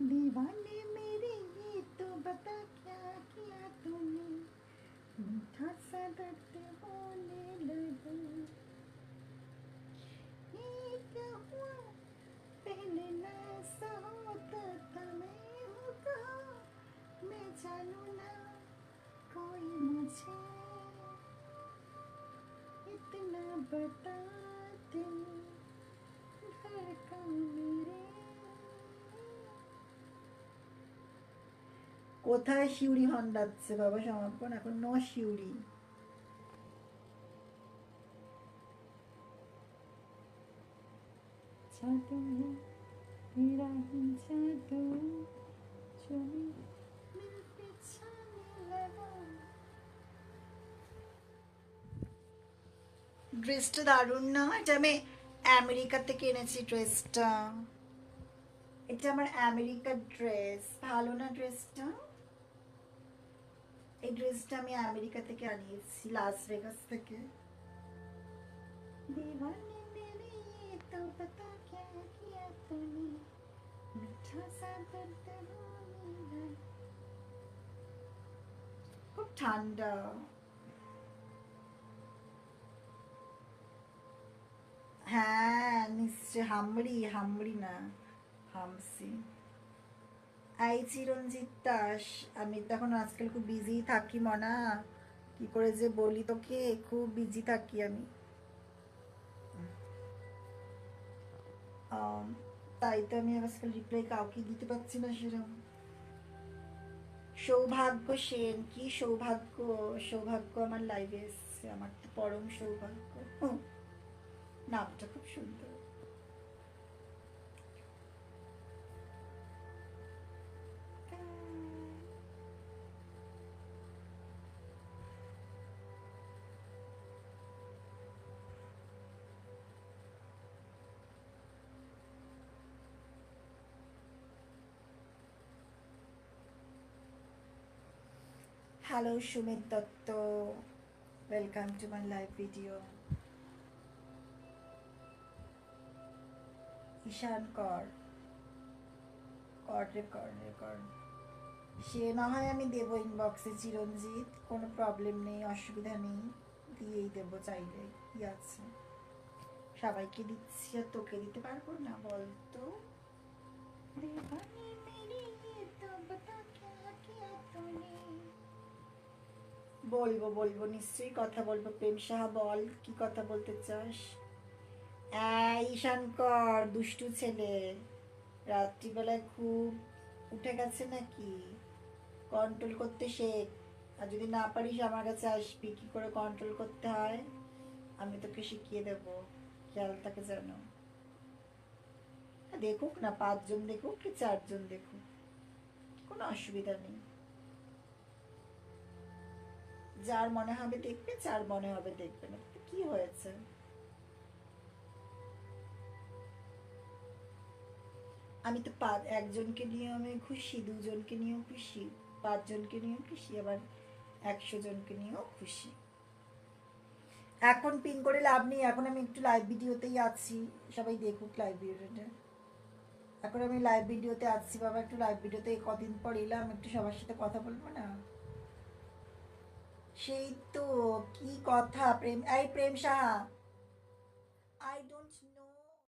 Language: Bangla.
दीवाने मेरे ये तो बता क्या किया तूने, मीठा सा दर्द होने लगा। ये क्या हुआ पहले ना ऐसा होता था, मैं हूँ कहाँ मैं जानू ना, कोई मुझे इतना बता दे, धड़कन मेरे। কোথায় শিউরি হন্ডাচ্ছে বাবা, সমাপন এখন নো শিউরি। জাদু मेरा ही जादू चले मेरे पिछाने लगा। ড্রেসটা দারুণ না? এটা আমি আমেরিকা থেকে এনেছি ড্রেসটা। এটা আমার আমেরিকার ড্রেস। ভালো না ড্রেসটা? এই ড্রেসটা আমি আমেরিকা থেকে আনিয়েছি, লাস ভেগাস থেকে। दीवाने मेरे ये तो बता क्या किया तूने, मीठा सा दर्द होने लगा। খুব ঠান্ডা। হ্যাঁ নিশ্চয়, হামড়ি হামড়ি না হামসি। এই চিরঞ্জিত দাস, আমি তো এখন আজকাল খুব বিজি থাকি মনা, কি করে যে বলি তোকে, খুব বিজি থাকি আমি। তাই তো আমি আজকাল রিপ্লাই কাউকে দিতে পারছি না সেরকম। সৌভাগ্য সেন, কি সৌভাগ্য, সৌভাগ্য আমার লাইভে এসছে, আমার তো পরম সৌভাগ্য। নামটা খুব সুন্দর। Hello Sumit Dutta, welcome to my live video. Ishan কর কর, সে না হয় আমি দেবো ইনবক্সে চিরঞ্জিত, কোনো প্রবলেম নেই, অসুবিধা নেই, দিয়েই দেবো চাইলে, কি আছে, সবাইকে দিচ্ছি আর তোকে দিতে পারবো না বলতো। বলবো নিশ্চয়ই কথা বলবো। প্রেম সাহা বল, কি কথা বলতে চাস? ঈশান কর, দুষ্টু ছেলে, রাত্রিবেলায় খুব উঠে গেছে নাকি, কন্ট্রোল করতে শেখ। আর যদি না পারিস আমার কাছে আসবি, কি করে কন্ট্রোল করতে হয় আমি তোকে শিখিয়ে দেবো, খেয়াল থাকে যেন। দেখুক না, 5 জন দেখুক কি 4 জন দেখুক, কোনো অসুবিধা নেই। যার মনে হবে দেখবে, যার মনে হবে দেখবে না, কি হয়েছে? আমি তো 1জনকে নিয়ে আমি খুশি, 2জনকে নিয়েও খুশি, 5 জনকে নিয়েও খুশি, আবার 100 জনকে নিয়েও খুশি। এখন পিন করে লাভ নেই, এখন আমি একটু লাইভ ভিডিওতেই আছি, সবাই দেখুক লাইভ ভিডিওটা। এখন আমি লাইভ ভিডিওতে আছি বাবা, একটু লাইভ ভিডিওতে কদিন পর এলাম, একটু সবার সাথে কথা বলবো না। সেই তো কি কথা, প্রেম, এই প্রেম সাহা